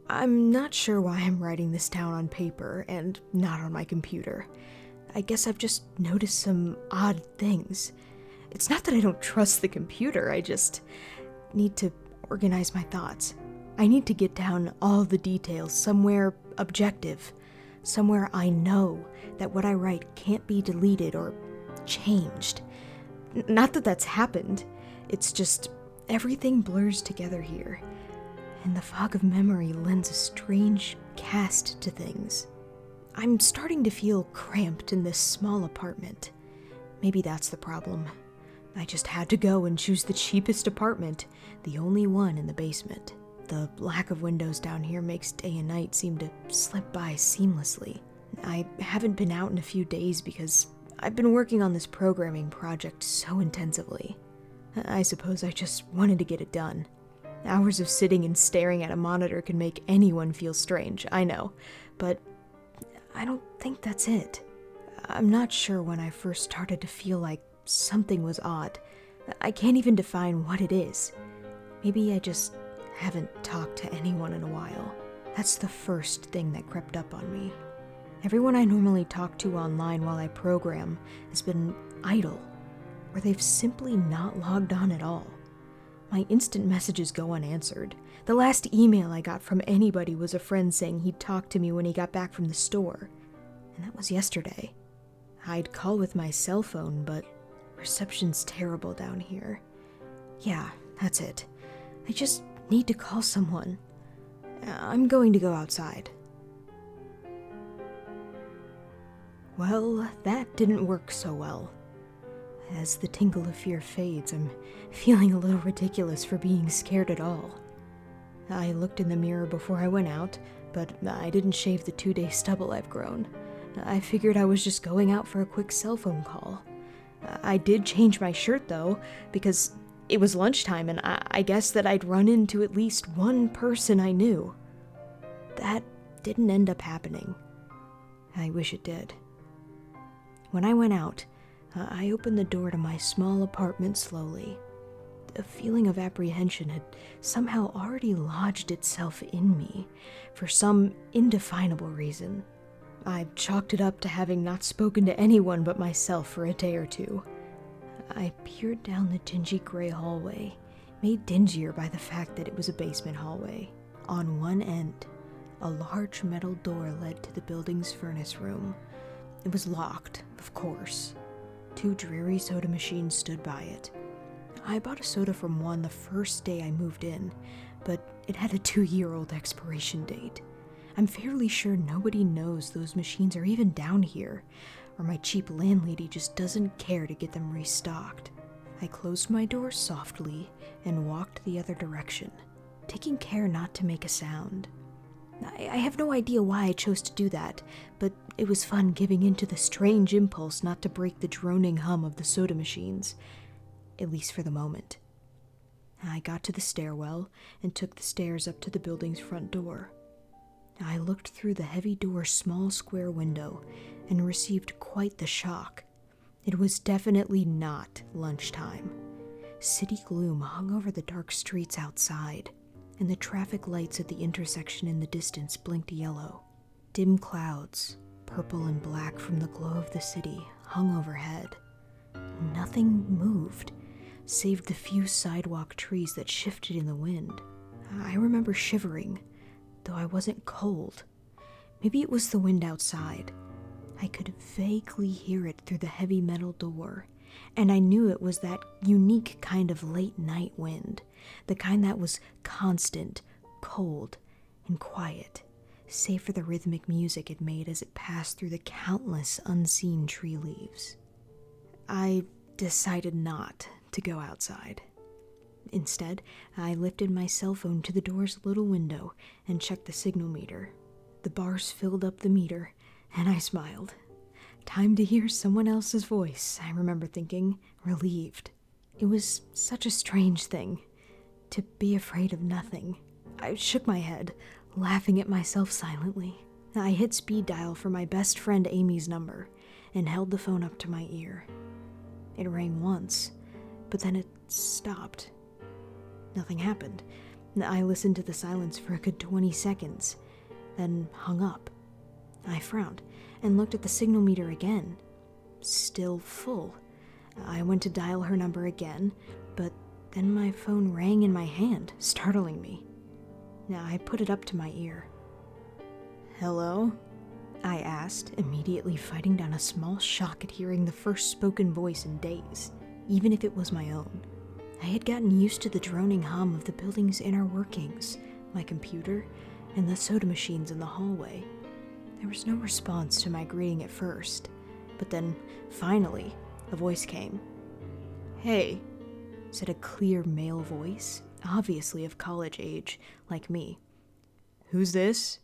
I'm not sure why I'm writing this down on paper and not on my computer. I guess I've just noticed some odd things. It's not that I don't trust the computer, I just need to organize my thoughts. I need to get down all the details somewhere objective, somewhere I know that what I write can't be deleted or changed. Not that that's happened, it's just everything blurs together here, and the fog of memory lends a strange cast to things. I'm starting to feel cramped in this small apartment. Maybe that's the problem. I just had to go and choose the cheapest apartment, the only one in the basement. The lack of windows down here makes day and night seem to slip by seamlessly. I haven't been out in a few days because I've been working on this programming project so intensively. I suppose I just wanted to get it done. Hours of sitting and staring at a monitor can make anyone feel strange, I know, but I don't think that's it. I'm not sure when I first started to feel like something was odd. I can't even define what it is. Maybe I just haven't talked to anyone in a while. That's the first thing that crept up on me. Everyone I normally talk to online while I program has been idle, or they've simply not logged on at all. My instant messages go unanswered. The last email I got from anybody was a friend saying he'd talk to me when he got back from the store, and that was yesterday. I'd call with my cell phone, but reception's terrible down here. Yeah, that's it. I just need to call someone. I'm going to go outside. Well, that didn't work so well. As the tingle of fear fades, I'm feeling a little ridiculous for being scared at all. I looked in the mirror before I went out, but I didn't shave the 2-day stubble I've grown. I figured I was just going out for a quick cell phone call. I did change my shirt, though, because it was lunchtime, and I guess that I'd run into at least one person I knew. That didn't end up happening. I wish it did. When I went out, I opened the door to my small apartment slowly. A feeling of apprehension had somehow already lodged itself in me for some indefinable reason. I chalked it up to having not spoken to anyone but myself for a day or two. I peered down the dingy gray hallway, made dingier by the fact that it was a basement hallway. On one end, a large metal door led to the building's furnace room. It was locked, of course. 2 dreary soda machines stood by it. I bought a soda from one the first day I moved in, but it had a 2-year-old expiration date. I'm fairly sure nobody knows those machines are even down here, or my cheap landlady just doesn't care to get them restocked. I closed my door softly and walked the other direction, taking care not to make a sound. I have no idea why I chose to do that, but it was fun giving in to the strange impulse not to break the droning hum of the soda machines, at least for the moment. I got to the stairwell and took the stairs up to the building's front door. I looked through the heavy door's small square window and received quite the shock. It was definitely not lunchtime. City gloom hung over the dark streets outside, and the traffic lights at the intersection in the distance blinked yellow. Dim clouds, purple and black from the glow of the city, hung overhead. Nothing moved, save the few sidewalk trees that shifted in the wind. I remember shivering, though I wasn't cold. Maybe it was the wind outside. I could vaguely hear it through the heavy metal door, and I knew it was that unique kind of late-night wind, the kind that was constant, cold, and quiet, save for the rhythmic music it made as it passed through the countless unseen tree leaves. I decided not to go outside. Instead, I lifted my cell phone to the door's little window and checked the signal meter. The bars filled up the meter, and I smiled. Time to hear someone else's voice, I remember thinking, relieved. It was such a strange thing, to be afraid of nothing. I shook my head, laughing at myself silently. I hit speed dial for my best friend Amy's number, and held the phone up to my ear. It rang once, but then it stopped. Nothing happened. I listened to the silence for a good 20 seconds, then hung up. I frowned and looked at the signal meter again. Still full. I went to dial her number again, but then my phone rang in my hand, startling me. I put it up to my ear. "Hello?" I asked, immediately fighting down a small shock at hearing the first spoken voice in days, even if it was my own. I had gotten used to the droning hum of the building's inner workings, my computer, and the soda machines in the hallway. There was no response to my greeting at first, but then, finally, a voice came. "Hey," said a clear male voice, obviously of college age, like me. "Who's this?"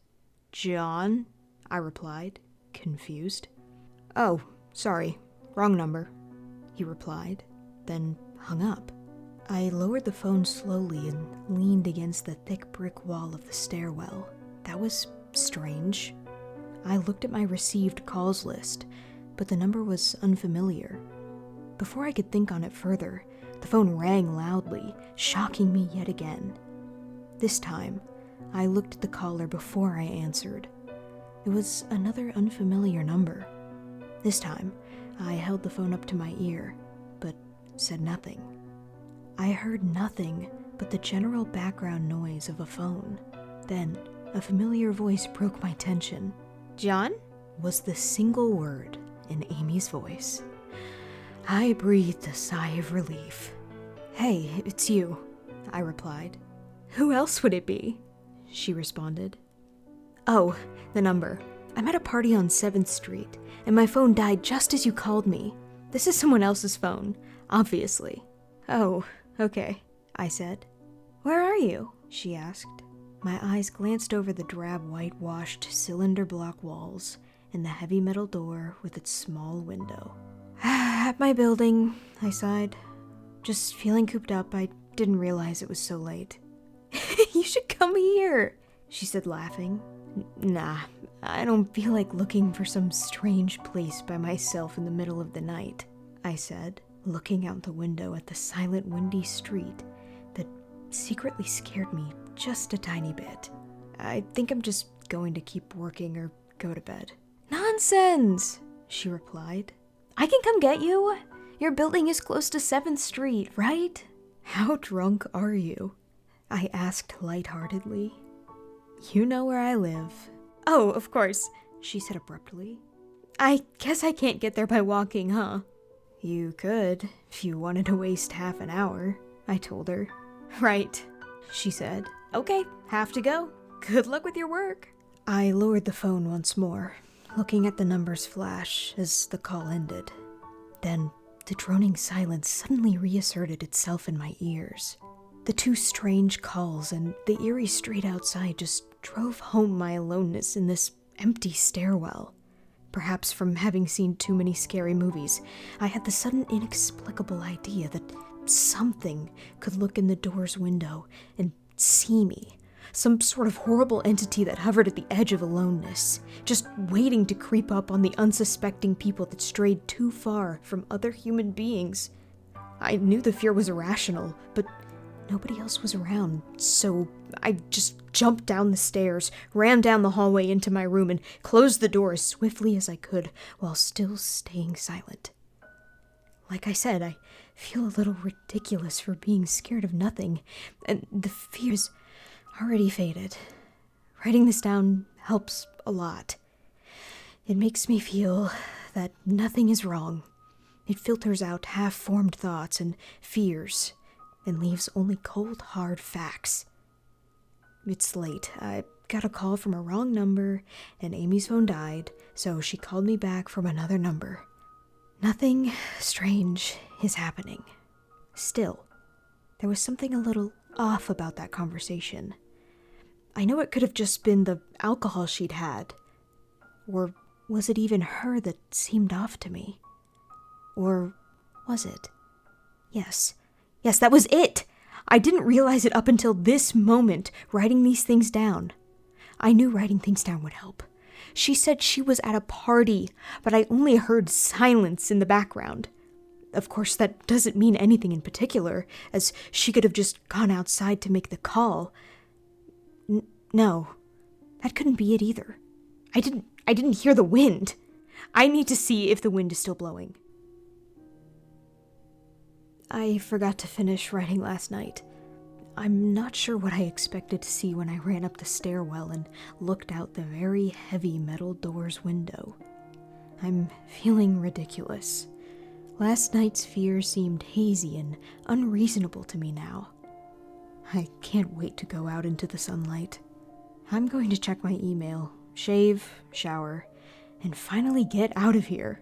"John," I replied, confused. "Oh, sorry, wrong number," he replied, then hung up. I lowered the phone slowly and leaned against the thick brick wall of the stairwell. That was strange. I looked at my received calls list, but the number was unfamiliar. Before I could think on it further, the phone rang loudly, shocking me yet again. This time, I looked at the caller before I answered. It was another unfamiliar number. This time, I held the phone up to my ear, but said nothing. I heard nothing but the general background noise of a phone. Then, a familiar voice broke my tension. "John?" was the single word in Amy's voice. I breathed a sigh of relief. "Hey, it's you," I replied. "Who else would it be?" she responded. "Oh, the number. I'm at a party on 7th Street, and my phone died just as you called me. This is someone else's phone, obviously." "Oh, okay," I said. "Where are you?" she asked. My eyes glanced over the drab whitewashed cylinder block walls and the heavy metal door with its small window. "At my building," I sighed. "Just feeling cooped up. I didn't realize it was so late." "You should come here," she said, laughing. "Nah, I don't feel like looking for some strange place by myself in the middle of the night," I said, looking out the window at the silent, windy street that secretly scared me just a tiny bit. "I think I'm just going to keep working or go to bed." "Nonsense," she replied. "I can come get you. Your building is close to 7th Street, right?" "How drunk are you?" I asked lightheartedly. "You know where I live." "Oh, of course," she said abruptly. "I guess I can't get there by walking, huh?" "You could, if you wanted to waste half an hour," I told her. "Right," she said. "Okay, have to go. Good luck with your work." I lowered the phone once more, looking at the numbers flash as the call ended. Then the droning silence suddenly reasserted itself in my ears. The two strange calls and the eerie street outside just drove home my aloneness in this empty stairwell. Perhaps from having seen too many scary movies, I had the sudden inexplicable idea that something could look in the door's window and see me. Some sort of horrible entity that hovered at the edge of aloneness, just waiting to creep up on the unsuspecting people that strayed too far from other human beings. I knew the fear was irrational, but nobody else was around, so I just jumped down the stairs, ran down the hallway into my room, and closed the door as swiftly as I could while still staying silent. Like I said, I feel a little ridiculous for being scared of nothing, and the fear's already faded. Writing this down helps a lot. It makes me feel that nothing is wrong. It filters out half-formed thoughts and fears, and leaves only cold, hard facts. It's late. I got a call from a wrong number, and Amy's phone died, so she called me back from another number. Nothing strange is happening. Still, there was something a little off about that conversation. I know it could have just been the alcohol she'd had. Or was it even her that seemed off to me? Or was it? Yes, that was it! I didn't realize it up until this moment, writing these things down. I knew writing things down would help. She said she was at a party, but I only heard silence in the background. Of course, that doesn't mean anything in particular, as she could have just gone outside to make the call. No, that couldn't be it either. I didn't hear the wind. I need to see if the wind is still blowing. I forgot to finish writing last night. I'm not sure what I expected to see when I ran up the stairwell and looked out the very heavy metal door's window. I'm feeling ridiculous. Last night's fear seemed hazy and unreasonable to me now. I can't wait to go out into the sunlight. I'm going to check my email, shave, shower, and finally get out of here.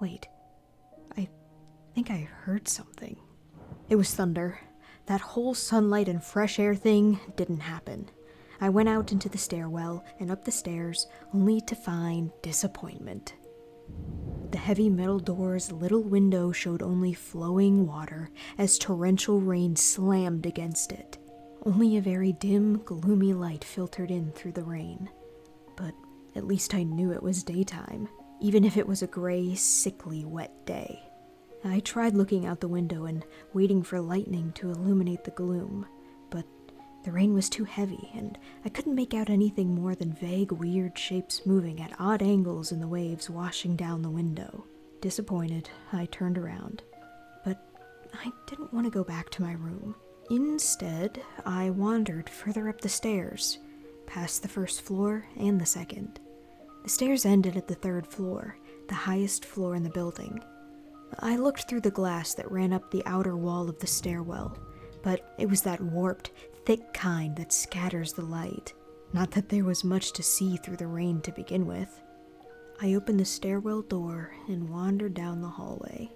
Wait, I think I heard something. It was thunder. That whole sunlight and fresh air thing didn't happen. I went out into the stairwell and up the stairs, only to find disappointment. The heavy metal door's little window showed only flowing water as torrential rain slammed against it. Only a very dim, gloomy light filtered in through the rain. But at least I knew it was daytime, even if it was a gray, sickly, wet day. I tried looking out the window and waiting for lightning to illuminate the gloom, but the rain was too heavy, and I couldn't make out anything more than vague, weird shapes moving at odd angles in the waves washing down the window. Disappointed, I turned around, but I didn't want to go back to my room. Instead, I wandered further up the stairs, past the first floor and the second. The stairs ended at the third floor, the highest floor in the building. I looked through the glass that ran up the outer wall of the stairwell, but it was that warped, thick kind that scatters the light. Not that there was much to see through the rain to begin with. I opened the stairwell door and wandered down the hallway.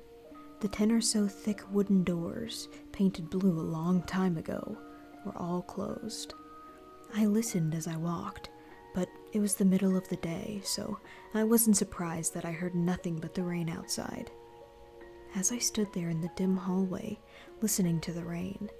The 10 or so thick wooden doors, painted blue a long time ago, were all closed. I listened as I walked, but it was the middle of the day, so I wasn't surprised that I heard nothing but the rain outside. As I stood there in the dim hallway, listening to the rain,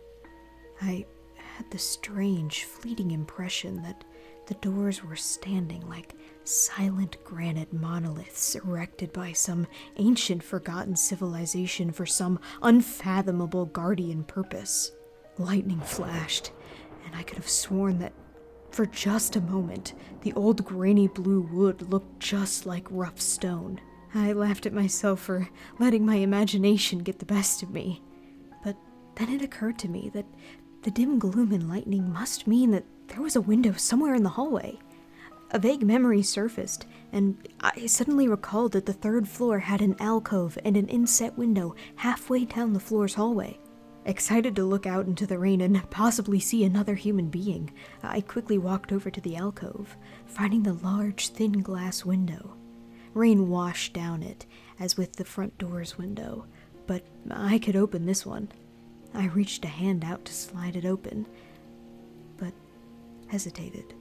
I had the strange, fleeting impression that the doors were standing like silent granite monoliths erected by some ancient, forgotten civilization for some unfathomable guardian purpose. Lightning flashed, and I could have sworn that for just a moment, the old grainy blue wood looked just like rough stone. I laughed at myself for letting my imagination get the best of me. But then it occurred to me that the dim gloom and lightning must mean that there was a window somewhere in the hallway. A vague memory surfaced, and I suddenly recalled that the third floor had an alcove and an inset window halfway down the floor's hallway. Excited to look out into the rain and possibly see another human being, I quickly walked over to the alcove, finding the large, thin glass window. Rain washed down it, as with the front door's window, but I could open this one. I reached a hand out to slide it open, but hesitated.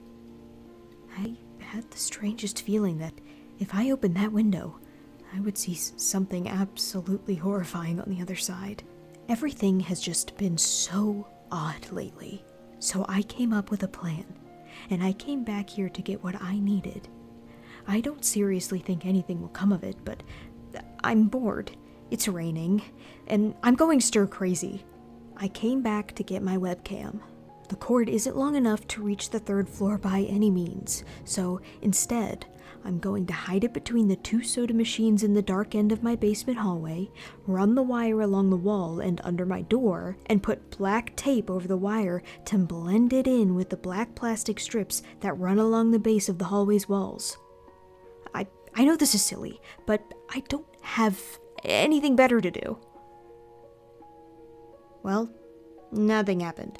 I had the strangest feeling that if I opened that window, I would see something absolutely horrifying on the other side. Everything has just been so odd lately, so I came up with a plan, and I came back here to get what I needed. I don't seriously think anything will come of it, but I'm bored. It's raining, and I'm going stir-crazy. I came back to get my webcam. The cord isn't long enough to reach the third floor by any means, so instead, I'm going to hide it between the 2 soda machines in the dark end of my basement hallway, run the wire along the wall and under my door, and put black tape over the wire to blend it in with the black plastic strips that run along the base of the hallway's walls. I know this is silly, but I don't have anything better to do. Well, nothing happened.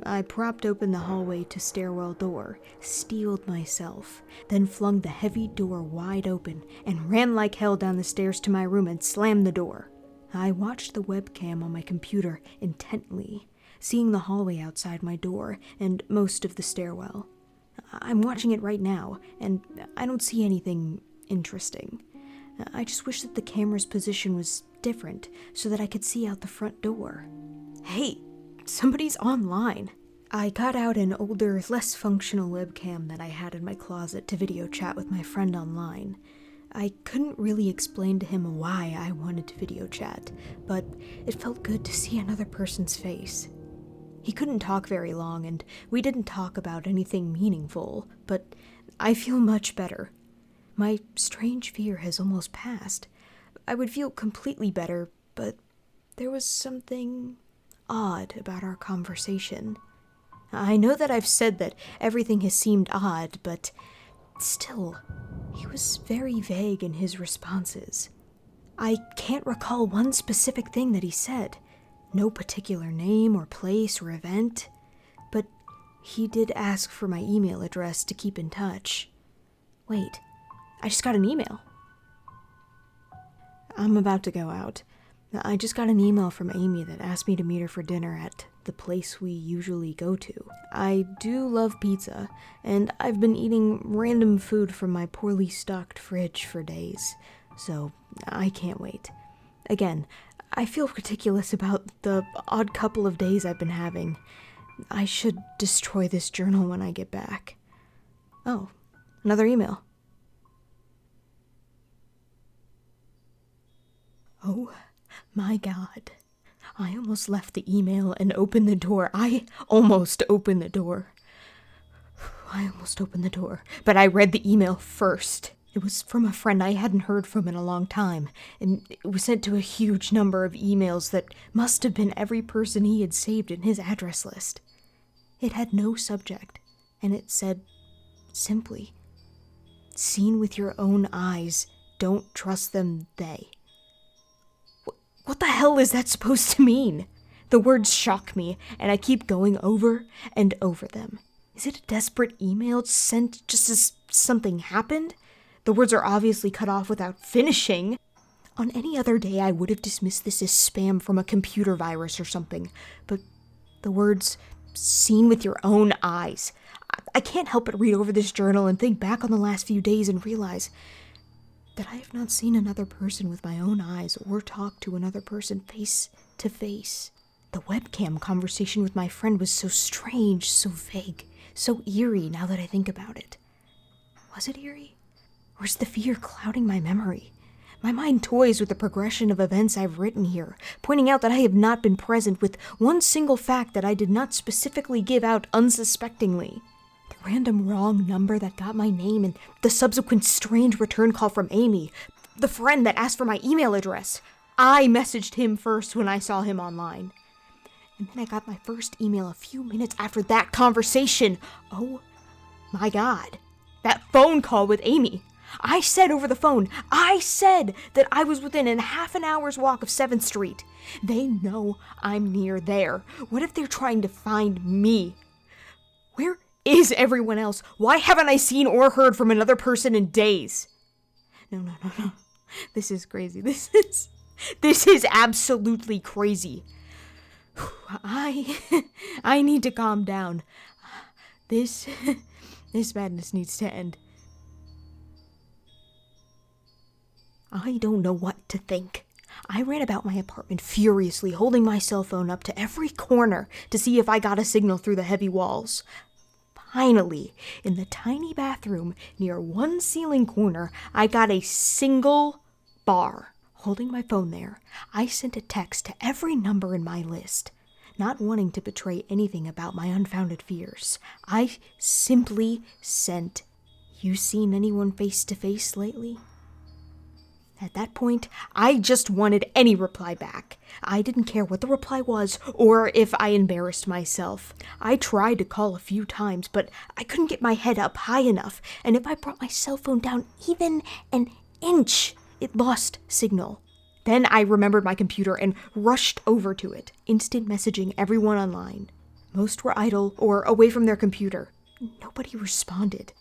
I propped open the hallway to stairwell door, steeled myself, then flung the heavy door wide open and ran like hell down the stairs to my room and slammed the door. I watched the webcam on my computer intently, seeing the hallway outside my door and most of the stairwell. I'm watching it right now, and I don't see anything interesting. I just wish that the camera's position was different so that I could see out the front door. Hey, somebody's online. I got out an older, less functional webcam that I had in my closet to video chat with my friend online. I couldn't really explain to him why I wanted to video chat, but it felt good to see another person's face. He couldn't talk very long, and we didn't talk about anything meaningful, but I feel much better. My strange fear has almost passed. I would feel completely better, but there was something odd about our conversation. I know that I've said that everything has seemed odd, but still, he was very vague in his responses. I can't recall one specific thing that he said. No particular name or place or event. But he did ask for my email address to keep in touch. Wait, I just got an email. I'm about to go out. I just got an email from Amy that asked me to meet her for dinner at the place we usually go to. I do love pizza, and I've been eating random food from my poorly stocked fridge for days, so I can't wait. Again, I feel ridiculous about the odd couple of days I've been having. I should destroy this journal when I get back. Oh, another email. Oh my God. I almost left the email and opened the door. I almost opened the door, but I read the email first. It was from a friend I hadn't heard from in a long time, and it was sent to a huge number of emails that must have been every person he had saved in his address list. It had no subject, and it said simply, "Seen with your own eyes, don't trust them, they." What the hell is that supposed to mean? The words shock me, and I keep going over and over them. Is it a desperate email sent just as something happened? The words are obviously cut off without finishing. On any other day, I would have dismissed this as spam from a computer virus or something, but the words, "seen with your own eyes." I can't help but read over this journal and think back on the last few days and realize that I have not seen another person with my own eyes or talked to another person face to face. The webcam conversation with my friend was so strange, so vague, so eerie now that I think about it. Was it eerie? Or is the fear clouding my memory? My mind toys with the progression of events I've written here, pointing out that I have not been present with one single fact that I did not specifically give out unsuspectingly. The random wrong number that got my name and the subsequent strange return call from Amy, the friend that asked for my email address. I messaged him first when I saw him online. And then I got my first email a few minutes after that conversation. Oh my God. That phone call with Amy. I said over the phone, that I was within a half an hour's walk of 7th Street. They know I'm near there. What if they're trying to find me? Where is everyone else? Why haven't I seen or heard from another person in days? No. This is crazy. This is absolutely crazy. I need to calm down. This madness needs to end. I don't know what to think. I ran about my apartment furiously, holding my cell phone up to every corner to see if I got a signal through the heavy walls. Finally, in the tiny bathroom near one ceiling corner, I got a single bar. Holding my phone there, I sent a text to every number in my list. Not wanting to betray anything about my unfounded fears, I simply sent, "You seen anyone face to face lately?" At that point, I just wanted any reply back. I didn't care what the reply was or if I embarrassed myself. I tried to call a few times, but I couldn't get my head up high enough, and if I brought my cell phone down even an inch, it lost signal. Then I remembered my computer and rushed over to it, instant messaging everyone online. Most were idle or away from their computer. Nobody responded.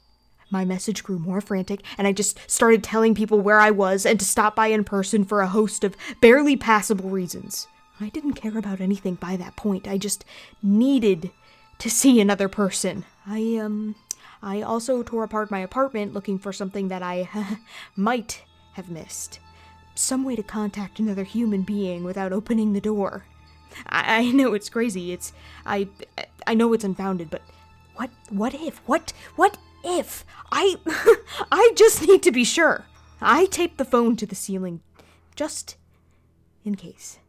My message grew more frantic, and I just started telling people where I was and to stop by in person for a host of barely passable reasons. I didn't care about anything by that point. I just needed to see another person. I also tore apart my apartment looking for something that I might have missed. Some way to contact another human being without opening the door. I know it's crazy. I know it's unfounded, but what if? I just need to be sure. I taped the phone to the ceiling, just in case.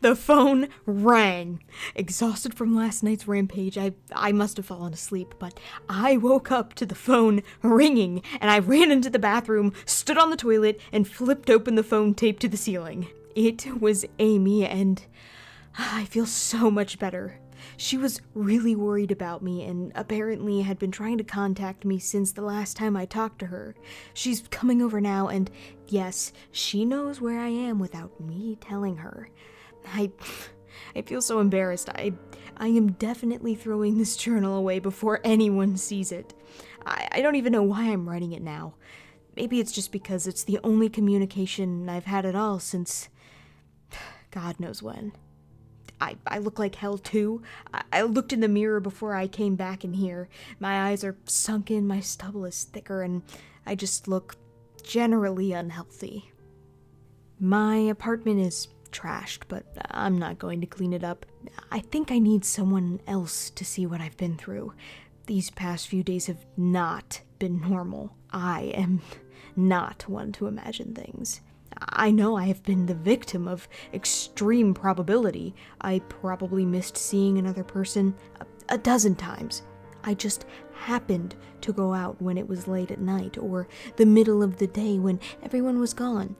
The phone rang. Exhausted from last night's rampage, I must have fallen asleep, but I woke up to the phone ringing, and I ran into the bathroom, stood on the toilet, and flipped open the phone taped to the ceiling. It was Amy, and I feel so much better. She was really worried about me and apparently had been trying to contact me since the last time I talked to her. She's coming over now, and yes, she knows where I am without me telling her. I feel so embarrassed. I am definitely throwing this journal away before anyone sees it. I don't even know why I'm writing it now. Maybe it's just because it's the only communication I've had at all since God knows when. I look like hell too. I looked in the mirror before I came back in here. My eyes are sunken, my stubble is thicker, and I just look generally unhealthy. My apartment is trashed, but I'm not going to clean it up. I think I need someone else to see what I've been through. These past few days have not been normal. I am not one to imagine things. I know I have been the victim of extreme probability. I probably missed seeing another person a dozen times. I just happened to go out when it was late at night or the middle of the day when everyone was gone.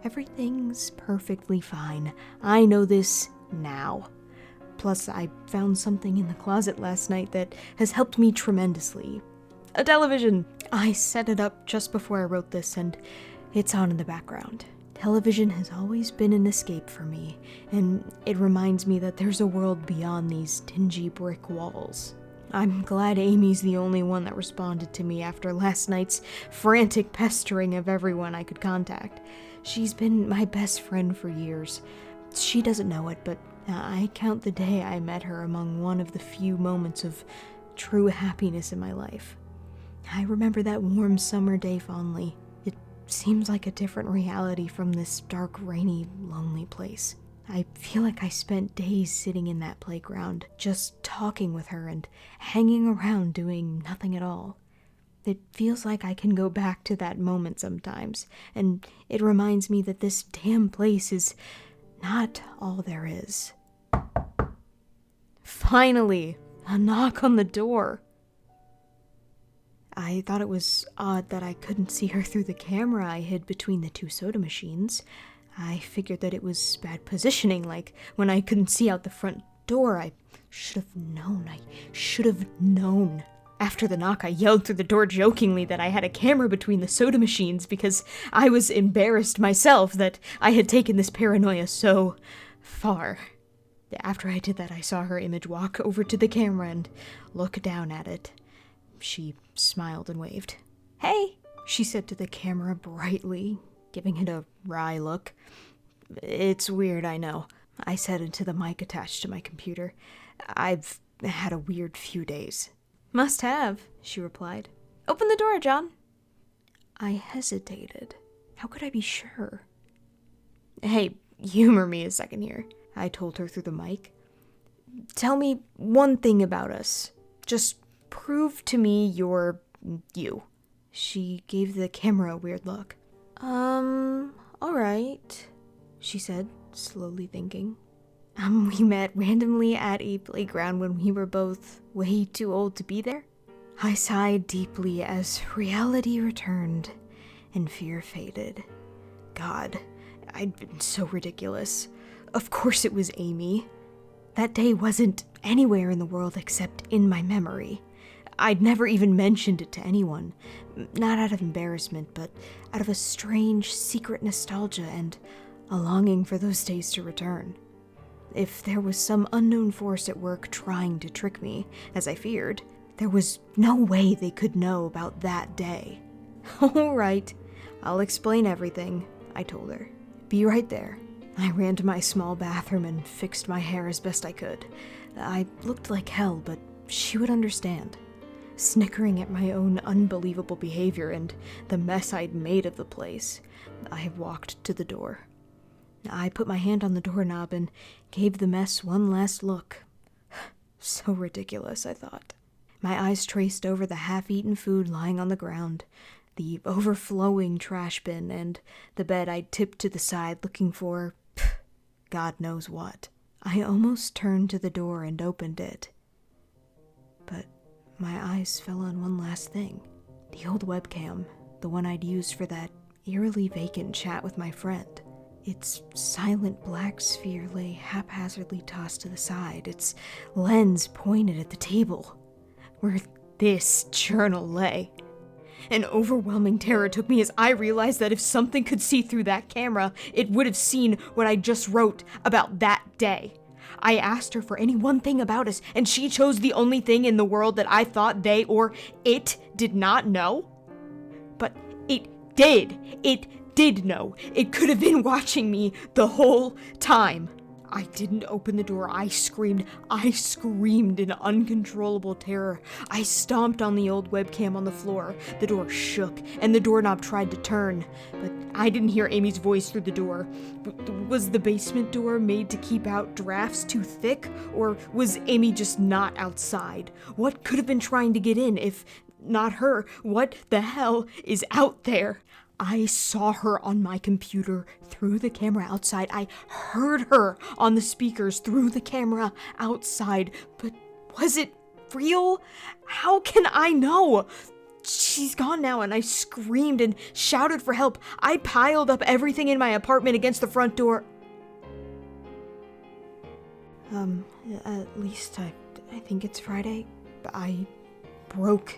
Everything's perfectly fine. I know this now. Plus, I found something in the closet last night that has helped me tremendously. A television! I set it up just before I wrote this, and it's on in the background. Television has always been an escape for me, and it reminds me that there's a world beyond these dingy brick walls. I'm glad Amy's the only one that responded to me after last night's frantic pestering of everyone I could contact. She's been my best friend for years. She doesn't know it, but I count the day I met her among one of the few moments of true happiness in my life. I remember that warm summer day fondly. It seems like a different reality from this dark, rainy, lonely place. I feel like I spent days sitting in that playground, just talking with her and hanging around doing nothing at all. It feels like I can go back to that moment sometimes, and it reminds me that this damn place is not all there is. Finally, a knock on the door. I thought it was odd that I couldn't see her through the camera I hid between the two soda machines. I figured that it was bad positioning, like when I couldn't see out the front door. I should have known. After the knock, I yelled through the door jokingly that I had a camera between the soda machines because I was embarrassed myself that I had taken this paranoia so far. After I did that, I saw her image walk over to the camera and look down at it. She smiled and waved. "Hey," she said to the camera brightly, giving it a wry look. "It's weird, I know," I said into the mic attached to my computer. "I've had a weird few days." "Must have," she replied. "Open the door, John." I hesitated. How could I be sure? "Hey, humor me a second here," I told her through the mic. "Tell me one thing about us. Just prove to me you're you." She gave the camera a weird look. Alright, she said, slowly thinking. We met randomly at a playground when we were both way too old to be there." I sighed deeply as reality returned and fear faded. God, I'd been so ridiculous. Of course it was Amy. That day wasn't anywhere in the world except in my memory. I'd never even mentioned it to anyone, not out of embarrassment, but out of a strange, secret nostalgia and a longing for those days to return. If there was some unknown force at work trying to trick me, as I feared, there was no way they could know about that day. "All right, I'll explain everything," I told her. "Be right there." I ran to my small bathroom and fixed my hair as best I could. I looked like hell, but she would understand. Snickering at my own unbelievable behavior and the mess I'd made of the place, I walked to the door. I put my hand on the doorknob and gave the mess one last look. So ridiculous, I thought. My eyes traced over the half-eaten food lying on the ground, the overflowing trash bin, and the bed I'd tipped to the side looking for God knows what. I almost turned to the door and opened it. But my eyes fell on one last thing. The old webcam, the one I'd used for that eerily vacant chat with my friend. Its silent black sphere lay haphazardly tossed to the side, its lens pointed at the table, where this journal lay. An overwhelming terror took me as I realized that if something could see through that camera, it would have seen what I just wrote about that day. I asked her for any one thing about us, and she chose the only thing in the world that I thought they or it did not know. But it did. It did know. It could have been watching me the whole time. I didn't open the door. I screamed in uncontrollable terror. I stomped on the old webcam on the floor. The door shook, and the doorknob tried to turn, but I didn't hear Amy's voice through the door. Was the basement door made to keep out drafts too thick, or was Amy just not outside? What could have been trying to get in, if not her? What the hell is out there? I saw her on my computer through the camera outside. I heard her on the speakers through the camera outside. But was it real? How can I know? She's gone now, and I screamed and shouted for help. I piled up everything in my apartment against the front door. At least I think it's Friday. I broke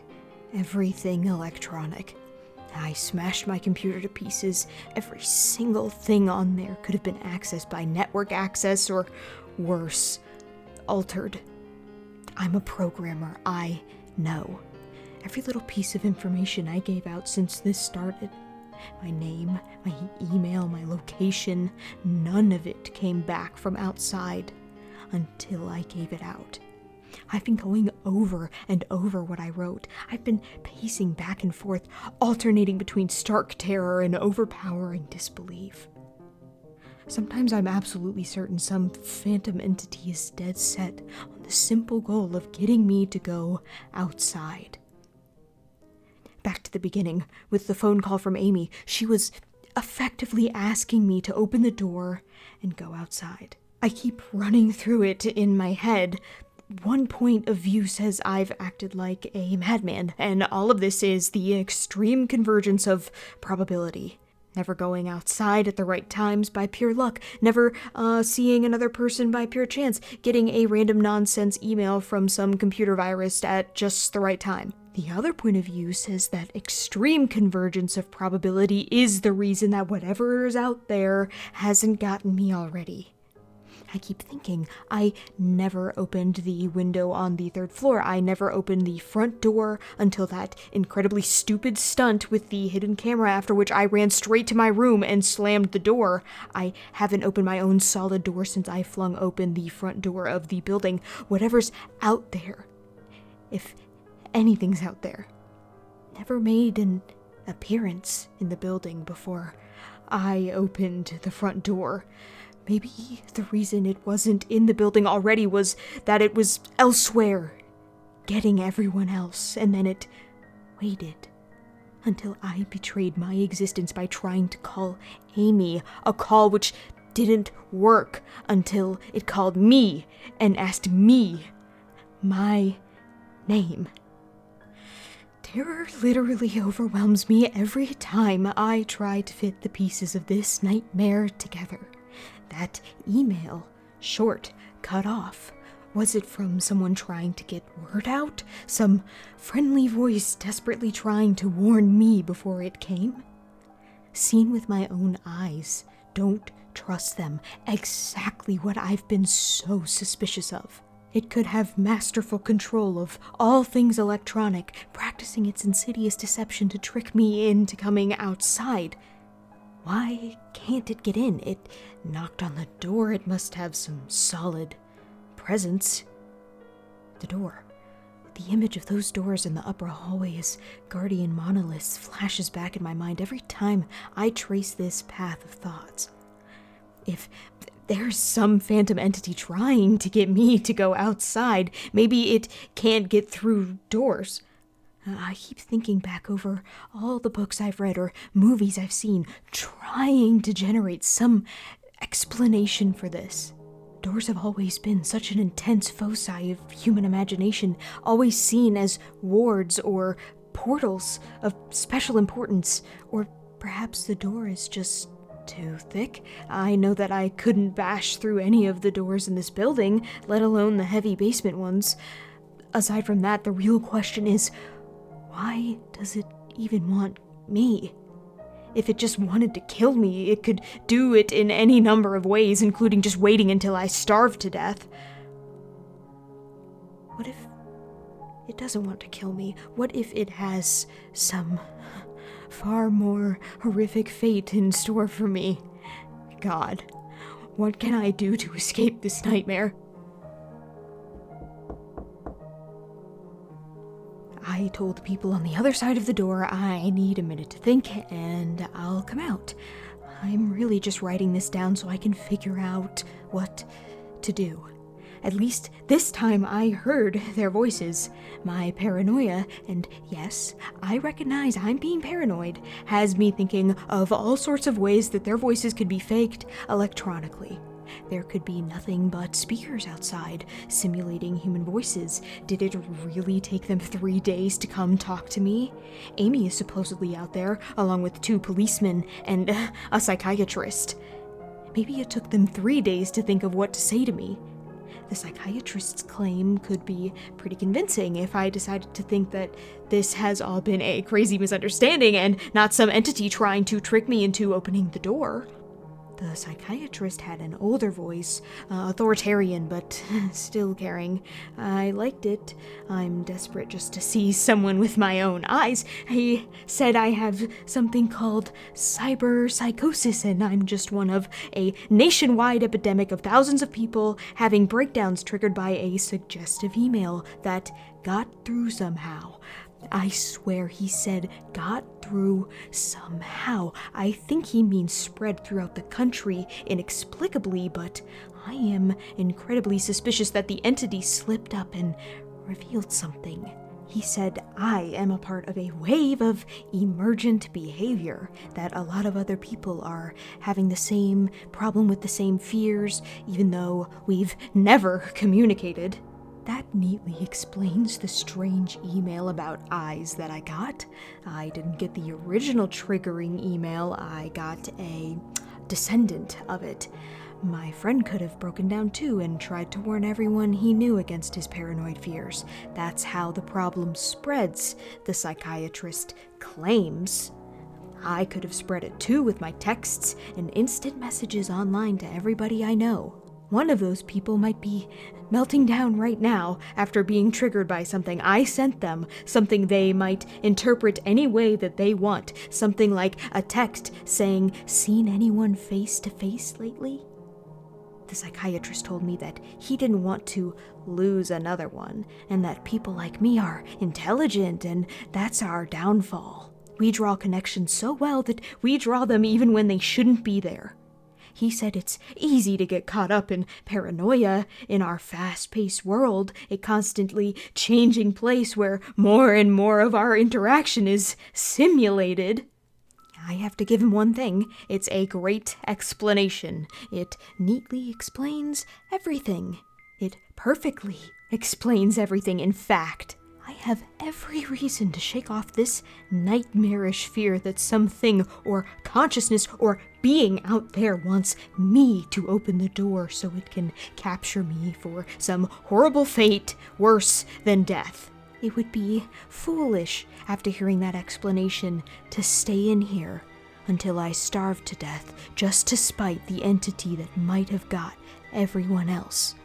everything electronic. I smashed my computer to pieces. Every single thing on there could have been accessed by network access or, worse, altered. I'm a programmer. I know. Every little piece of information I gave out since this started. My name, my email, my location, none of it came back from outside until I gave it out. I've been going over and over what I wrote. I've been pacing back and forth, alternating between stark terror and overpowering disbelief. Sometimes I'm absolutely certain some phantom entity is dead set on the simple goal of getting me to go outside. Back to the beginning, with the phone call from Amy, she was effectively asking me to open the door and go outside. I keep running through it in my head. One point of view says I've acted like a madman, and all of this is the extreme convergence of probability. Never going outside at the right times by pure luck, never seeing another person by pure chance, getting a random nonsense email from some computer virus at just the right time. The other point of view says that extreme convergence of probability is the reason that whatever is out there hasn't gotten me already. I keep thinking, I never opened the window on the third floor. I never opened the front door until that incredibly stupid stunt with the hidden camera, after which I ran straight to my room and slammed the door. I haven't opened my own solid door since I flung open the front door of the building. Whatever's out there, if anything's out there, never made an appearance in the building before I opened the front door. Maybe the reason it wasn't in the building already was that it was elsewhere, getting everyone else, and then it waited until I betrayed my existence by trying to call Amy, a call which didn't work until it called me and asked me my name. Terror literally overwhelms me every time I try to fit the pieces of this nightmare together. That email, short, cut off. Was it from someone trying to get word out? Some friendly voice desperately trying to warn me before it came? Seen with my own eyes, don't trust them. Exactly what I've been so suspicious of. It could have masterful control of all things electronic, practicing its insidious deception to trick me into coming outside. Why can't it get in? It knocked on the door. It must have some solid presence. The door. The image of those doors in the upper hallway as guardian monoliths flashes back in my mind every time I trace this path of thoughts. If there's some phantom entity trying to get me to go outside. Maybe it can't get through doors. I keep thinking back over all the books I've read or movies I've seen, trying to generate some explanation for this. Doors have always been such an intense foci of human imagination, always seen as wards or portals of special importance, or perhaps the door is just too thick. I know that I couldn't bash through any of the doors in this building, let alone the heavy basement ones. Aside from that, the real question is, why does it even want me? If it just wanted to kill me, it could do it in any number of ways, including just waiting until I starved to death. What if it doesn't want to kill me? What if it has some far more horrific fate in store for me? God, what can I do to escape this nightmare? I told the people on the other side of the door I need a minute to think, and I'll come out. I'm really just writing this down so I can figure out what to do. At least this time I heard their voices. My paranoia, and yes, I recognize I'm being paranoid, has me thinking of all sorts of ways that their voices could be faked electronically. There could be nothing but speakers outside, simulating human voices. Did it really take them 3 days to come talk to me? Amy is supposedly out there, along with 2 policemen and a psychiatrist. Maybe it took them 3 days to think of what to say to me. The psychiatrist's claim could be pretty convincing if I decided to think that this has all been a crazy misunderstanding and not some entity trying to trick me into opening the door. The psychiatrist had an older voice, authoritarian but still caring. I liked it. I'm desperate just to see someone with my own eyes. He said I have something called psychosis, and I'm just one of a nationwide epidemic of thousands of people having breakdowns triggered by a suggestive email that got through somehow. I swear he said got through somehow. I think he means spread throughout the country inexplicably, but I am incredibly suspicious that the entity slipped up and revealed something. He said I am a part of a wave of emergent behavior, that a lot of other people are having the same problem with the same fears, even though we've never communicated. That neatly explains the strange email about eyes that I got. I didn't get the original triggering email, I got a descendant of it. My friend could have broken down too and tried to warn everyone he knew against his paranoid fears. That's how the problem spreads, the psychiatrist claims. I could have spread it too with my texts and instant messages online to everybody I know. One of those people might be melting down right now after being triggered by something I sent them, something they might interpret any way that they want, something like a text saying, "Seen anyone face to face lately?" The psychiatrist told me that he didn't want to lose another one, and that people like me are intelligent, and that's our downfall. We draw connections so well that we draw them even when they shouldn't be there. He said it's easy to get caught up in paranoia in our fast-paced world, a constantly changing place where more and more of our interaction is simulated. I have to give him one thing. It's a great explanation. It neatly explains everything. It perfectly explains everything, in fact. I have every reason to shake off this nightmarish fear that something or consciousness or being out there wants me to open the door so it can capture me for some horrible fate worse than death. It would be foolish, after hearing that explanation, to stay in here until I starved to death just to spite the entity that might have got everyone else.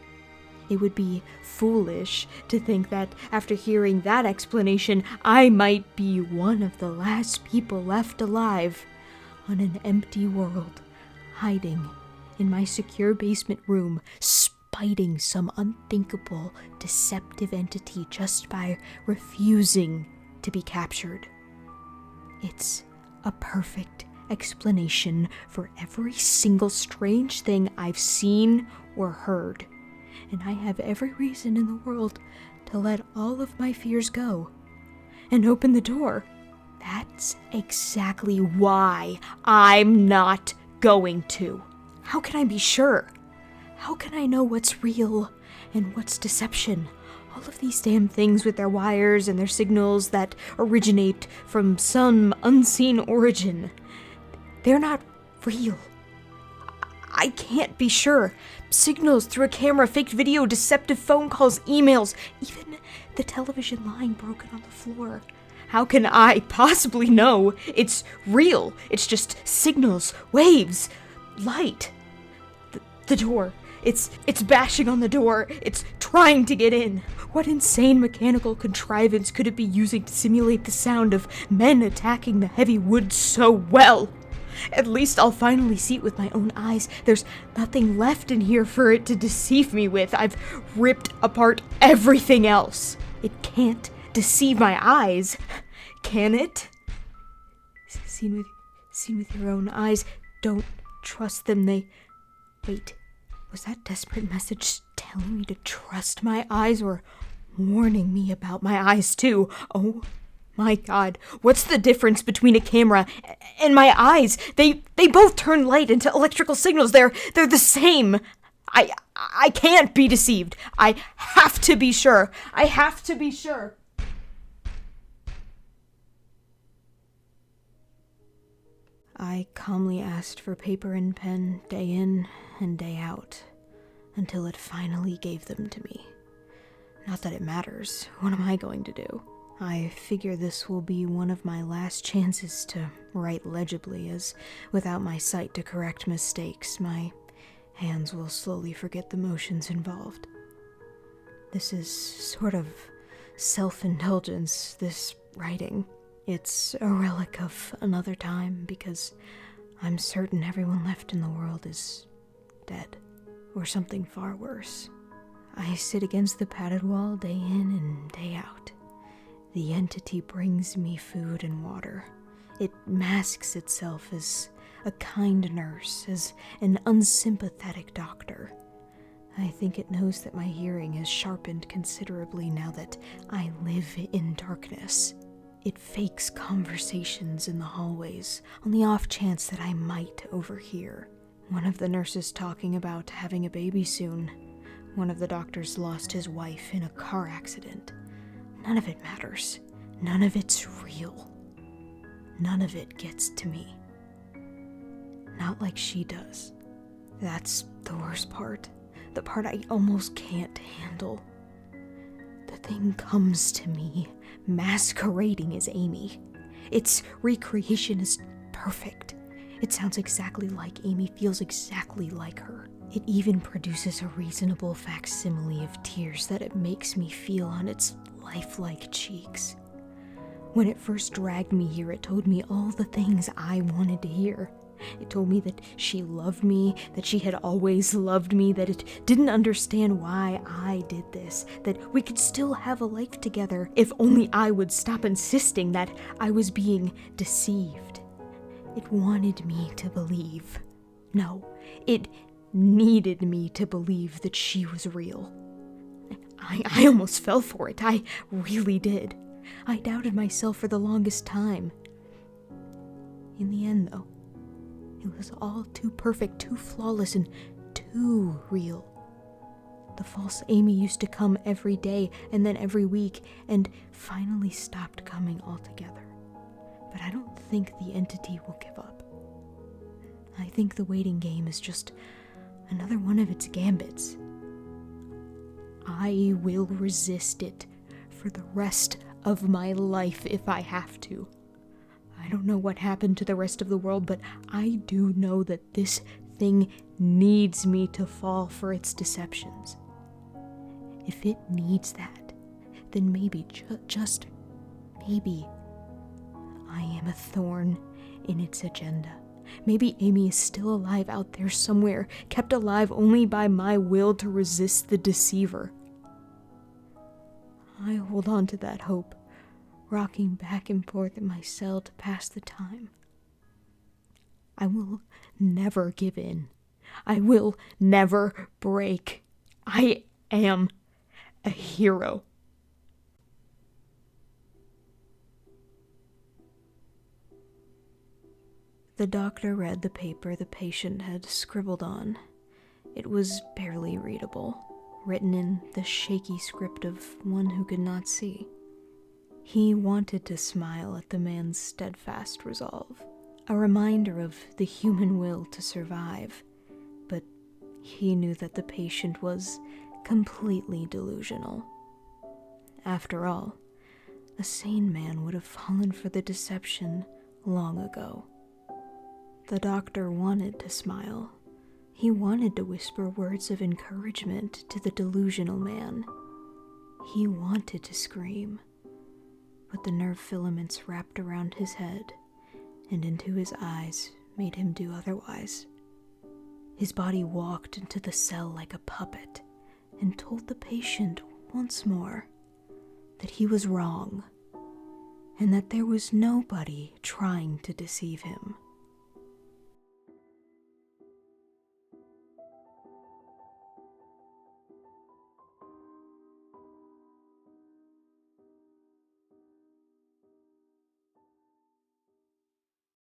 It would be foolish to think that after hearing that explanation, I might be one of the last people left alive on an empty world, hiding in my secure basement room, spiting some unthinkable, deceptive entity just by refusing to be captured. It's a perfect explanation for every single strange thing I've seen or heard. And I have every reason in the world to let all of my fears go and open the door. That's exactly why I'm not going to. How can I be sure? How can I know what's real and what's deception? All of these damn things with their wires and their signals that originate from some unseen origin. They're not real. I can't be sure. Signals through a camera, faked video, deceptive phone calls, emails, even the television line broken on the floor. How can I possibly know it's real? It's just signals, waves, light. The door. It's bashing on the door. It's trying to get in. What insane mechanical contrivance could it be using to simulate the sound of men attacking the heavy wood so well? At least I'll finally see it with my own eyes. There's nothing left in here for it to deceive me with. I've ripped apart everything else. It can't deceive my eyes, can it? Seen with your own eyes. Don't trust them. Wait, was that desperate message telling me to trust my eyes or warning me about my eyes too? Oh my God, what's the difference between a camera and my eyes? They both turn light into electrical signals. They're the same. I can't be deceived. I have to be sure. I have to be sure. I calmly asked for paper and pen day in and day out, until it finally gave them to me. Not that it matters. What am I going to do? I figure this will be one of my last chances to write legibly, as without my sight to correct mistakes, my hands will slowly forget the motions involved. This is sort of self-indulgence, this writing. It's a relic of another time, because I'm certain everyone left in the world is dead, or something far worse. I sit against the padded wall day in and day out. The entity brings me food and water. It masks itself as a kind nurse, as an unsympathetic doctor. I think it knows that my hearing has sharpened considerably now that I live in darkness. It fakes conversations in the hallways on the off chance that I might overhear. One of the nurses talking about having a baby soon. One of the doctors lost his wife in a car accident. None of it matters. None of it's real. None of it gets to me. Not like she does. That's the worst part. The part I almost can't handle. The thing comes to me, masquerading as Amy. Its recreation is perfect. It sounds exactly like Amy, feels exactly like her. It even produces a reasonable facsimile of tears that it makes me feel on its lifelike cheeks. When it first dragged me here, it told me all the things I wanted to hear. It told me that she loved me, that she had always loved me, that it didn't understand why I did this, that we could still have a life together if only I would stop insisting that I was being deceived. It wanted me to believe. No, it needed me to believe that she was real. I almost fell for it. I really did. I doubted myself for the longest time. In the end, though, it was all too perfect, too flawless, and too real. The false Amy used to come every day and then every week, and finally stopped coming altogether. But I don't think the entity will give up. I think the waiting game is just another one of its gambits. I will resist it for the rest of my life if I have to. I don't know what happened to the rest of the world, but I do know that this thing needs me to fall for its deceptions. If it needs that, then maybe, just maybe, I am a thorn in its agenda. Maybe Amy is still alive out there somewhere, kept alive only by my will to resist the deceiver. I hold on to that hope, rocking back and forth in my cell to pass the time. I will never give in. I will never break. I am a hero. The doctor read the paper the patient had scribbled on. It was barely readable, written in the shaky script of one who could not see. He wanted to smile at the man's steadfast resolve, a reminder of the human will to survive, but he knew that the patient was completely delusional. After all, a sane man would have fallen for the deception long ago. The doctor wanted to smile. He wanted to whisper words of encouragement to the delusional man. He wanted to scream, but the nerve filaments wrapped around his head and into his eyes made him do otherwise. His body walked into the cell like a puppet and told the patient once more that he was wrong and that there was nobody trying to deceive him.